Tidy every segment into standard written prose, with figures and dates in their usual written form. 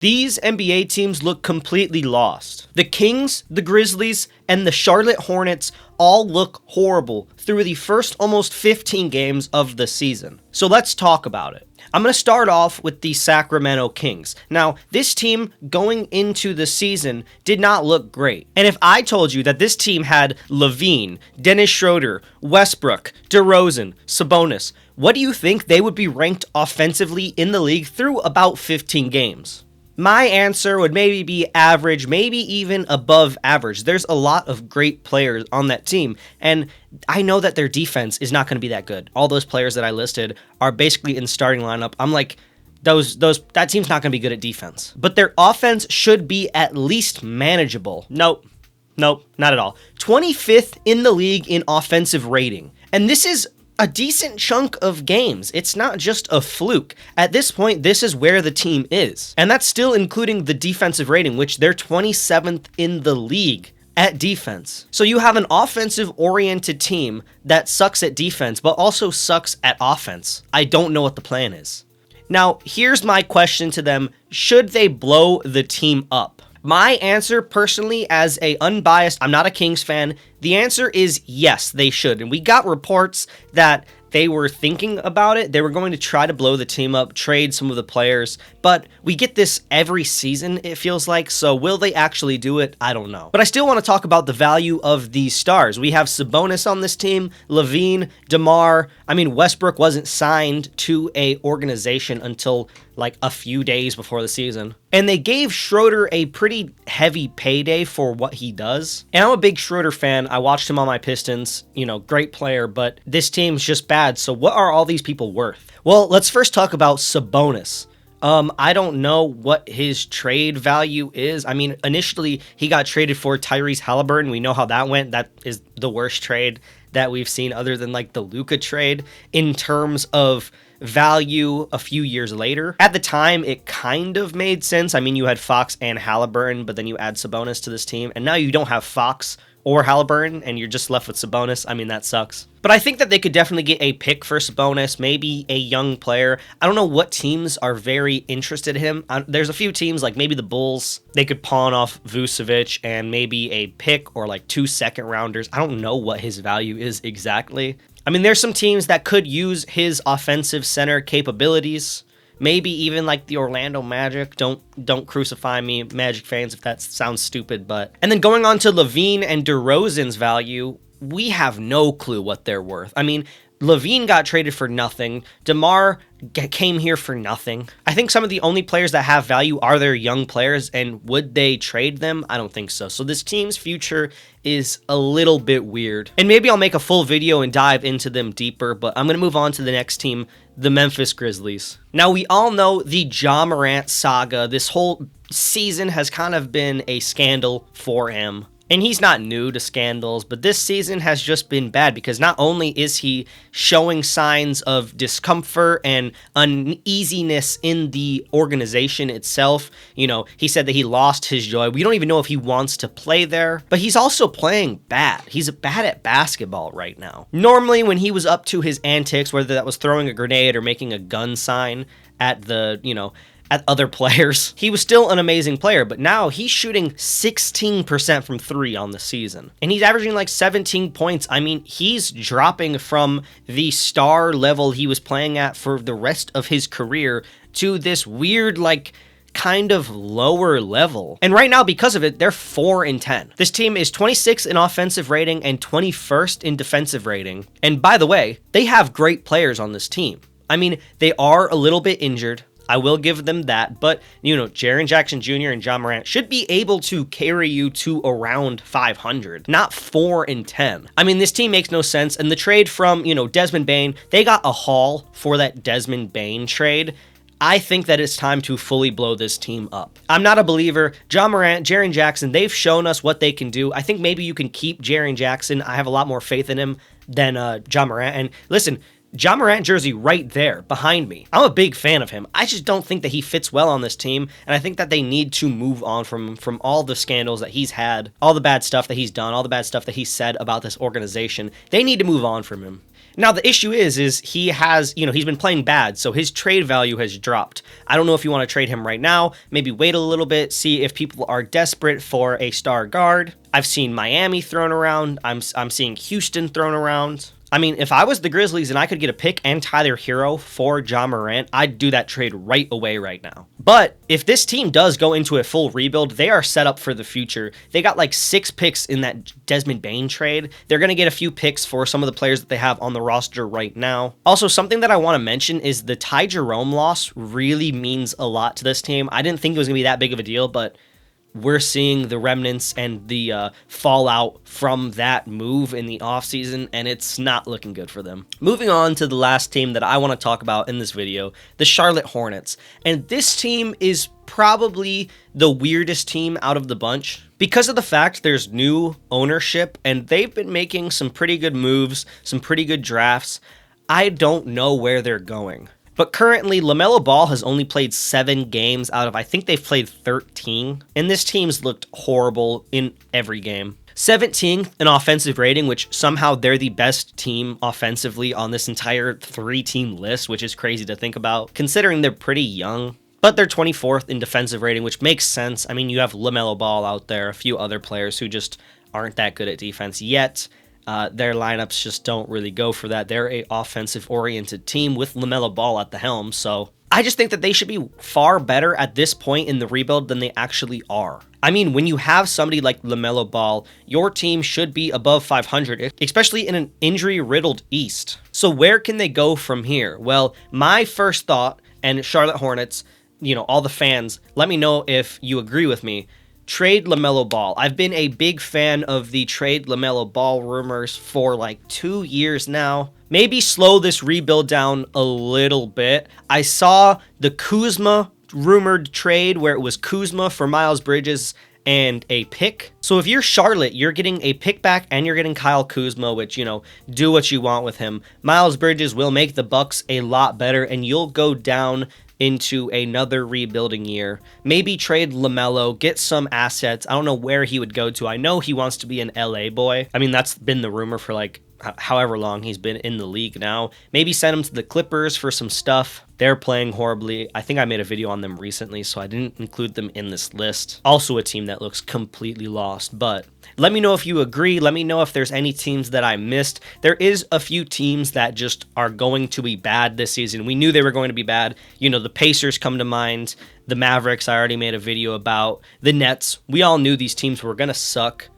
These NBA teams look completely lost. The Kings, the Grizzlies, and the Charlotte Hornets all look horrible through the first almost 15 games of the season. So let's talk about it. I'm going to start off with the Sacramento Kings. Now, this team going into the season did not look great. And if I told you that this team had LaVine, Dennis Schroeder, Westbrook, DeRozan, Sabonis, what do you think they would be ranked offensively in the league through about 15 games? My answer would maybe be average, maybe even above average. There's a lot of great players on that team, and I know that their defense is not going to be that good. All those players that I listed are basically in starting lineup. I'm like, that team's not going to be good at defense. But their offense should be at least manageable. Nope, not at all. 25th in the league in offensive rating. And this is a decent chunk of games. It's not just a fluke. At this point, this is where the team is. And that's still including the defensive rating, which they're 27th in the league at defense. So you have an offensive-oriented team that sucks at defense, but also sucks at offense. I don't know what the plan is. Now, here's my question to them. Should they blow the team up? My answer, personally, as a unbiased, I'm not a Kings fan, the answer is yes, they should. And we got reports that they were thinking about it. They were going to try to blow the team up, trade some of the players, but we get this every season, it feels like, so will they actually do it? I don't know. But I still want to talk about the value of these stars. We have Sabonis on this team, LaVine, DeMar. Westbrook wasn't signed to a organization until like a few days before the season. And they gave Schroeder a pretty heavy payday for what he does. And I'm a big Schroeder fan. I watched him on my Pistons, great player, but this team's just bad. So what are all these people worth? Well, let's first talk about Sabonis. I don't know what his trade value is. Initially he got traded for Tyrese Halliburton. We know how that went. That is the worst trade that we've seen other than like the Luka trade in terms of value a few years later. At the time, it kind of made sense. You had Fox and Halliburton, but then you add Sabonis to this team, and now you don't have Fox or Halliburton, and you're just left with Sabonis. That sucks. But I think that they could definitely get a pick for Sabonis, maybe a young player. I don't know what teams are very interested in him. There's a few teams, like maybe the Bulls. They could pawn off Vucevic and maybe a pick or like 2 second-rounders. I don't know what his value is exactly. There's some teams that could use his offensive center capabilities. Maybe even like the Orlando Magic. Don't crucify me, Magic fans, if that sounds stupid. But and then going on to LaVine and DeRozan's value, we have no clue what they're worth. LaVine got traded for nothing. DeMar came here for nothing. I think some of the only players that have value are their young players, and would they trade them? I don't think so. So this team's future is a little bit weird. And maybe I'll make a full video and dive into them deeper, but I'm going to move on to the next team, the Memphis Grizzlies. Now, we all know the Ja Morant saga. This whole season has kind of been a scandal for him. And he's not new to scandals, but this season has just been bad because not only is he showing signs of discomfort and uneasiness in the organization itself. He said that he lost his joy. We don't even know if he wants to play there, but he's also playing bad. He's bad at basketball right now. Normally, when he was up to his antics, whether that was throwing a grenade or making a gun sign at at other players, he was still an amazing player, but now he's shooting 16% from 3 on the season. And he's averaging like 17 points. He's dropping from the star level he was playing at for the rest of his career to this weird, kind of lower level. And right now, because of it, they're 4-10. This team is 26th in offensive rating and 21st in defensive rating. And by the way, they have great players on this team. They are a little bit injured. I will give them that, but, Jaren Jackson Jr. and Ja Morant should be able to carry you to around 500, not 4-10. This team makes no sense, and the trade from, Desmond Bane, they got a haul for that Desmond Bane trade. I think that it's time to fully blow this team up. I'm not a believer. Ja Morant, Jaren Jackson, they've shown us what they can do. I think maybe you can keep Jaren Jackson. I have a lot more faith in him than Ja Morant, and listen, Ja Morant jersey right there behind me. I'm a big fan of him. I just don't think that he fits well on this team, and I think that they need to move on from all the scandals that he's had, all the bad stuff that he's done, all the bad stuff that he said about this organization. They need to move on from him. Now, the issue is he has, he's been playing bad, so his trade value has dropped. I don't know if you want to trade him right now, maybe wait a little bit, see if people are desperate for a star guard. I've seen Miami thrown around, I'm seeing Houston thrown around. I mean, if I was the Grizzlies and I could get a pick and Tyler Hero for Ja Morant, I'd do that trade right away right now. But if this team does go into a full rebuild, they are set up for the future. They got like 6 picks in that Desmond Bane trade. They're going to get a few picks for some of the players that they have on the roster right now. Also, something that I want to mention is the Ty Jerome loss really means a lot to this team. I didn't think it was going to be that big of a deal, but we're seeing the remnants and the fallout from that move in the offseason, and it's not looking good for them. Moving on to the last team that I want to talk about in this video, the Charlotte Hornets. And this team is probably the weirdest team out of the bunch because of the fact there's new ownership, and they've been making some pretty good moves, some pretty good drafts. I don't know where they're going. But currently, LaMelo Ball has only played 7 games out of, I think they've played 13. And this team's looked horrible in every game. 17th in offensive rating, which somehow they're the best team offensively on this entire 3-team list, which is crazy to think about, considering they're pretty young. But they're 24th in defensive rating, which makes sense. I mean, you have LaMelo Ball out there, a few other players who just aren't that good at defense yet. Their lineups just don't really go for that. They're a offensive-oriented team with LaMelo Ball at the helm, so I just think that they should be far better at this point in the rebuild than they actually are. I mean, when you have somebody like LaMelo Ball, your team should be above 500, especially in an injury-riddled East. So where can they go from here? Well, my first thought, and Charlotte Hornets, all the fans, let me know if you agree with me. Trade LaMelo Ball. I've been a big fan of the trade LaMelo Ball rumors for like 2 years now. Maybe slow this rebuild down a little bit. I saw the Kuzma rumored trade where it was Kuzma for Miles Bridges and a pick. So if you're Charlotte, you're getting a pick back and you're getting Kyle Kuzma, which, do what you want with him. Miles Bridges will make the Bucks a lot better, and you'll go down into another rebuilding year. Maybe trade LaMelo, get some assets. I don't know where he would go to. I know he wants to be an LA boy. I mean, that's been the rumor for like however long he's been in the league now. Maybe send him to the Clippers for some stuff. They're playing horribly. I think I made a video on them recently, so I didn't include them in this list. Also a team that looks completely lost, but let me know if you agree. Let me know if there's any teams that I missed. There is a few teams that just are going to be bad this season. We knew they were going to be bad. The Pacers come to mind. The Mavericks, I already made a video about. The Nets, we all knew these teams were going to suck.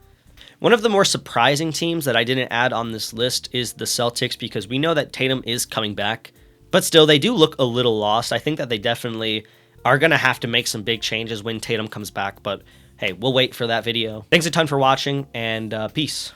One of the more surprising teams that I didn't add on this list is the Celtics, because we know that Tatum is coming back. But still, they do look a little lost. I think that they definitely are going to have to make some big changes when Tatum comes back. But hey, we'll wait for that video. Thanks a ton for watching, and peace.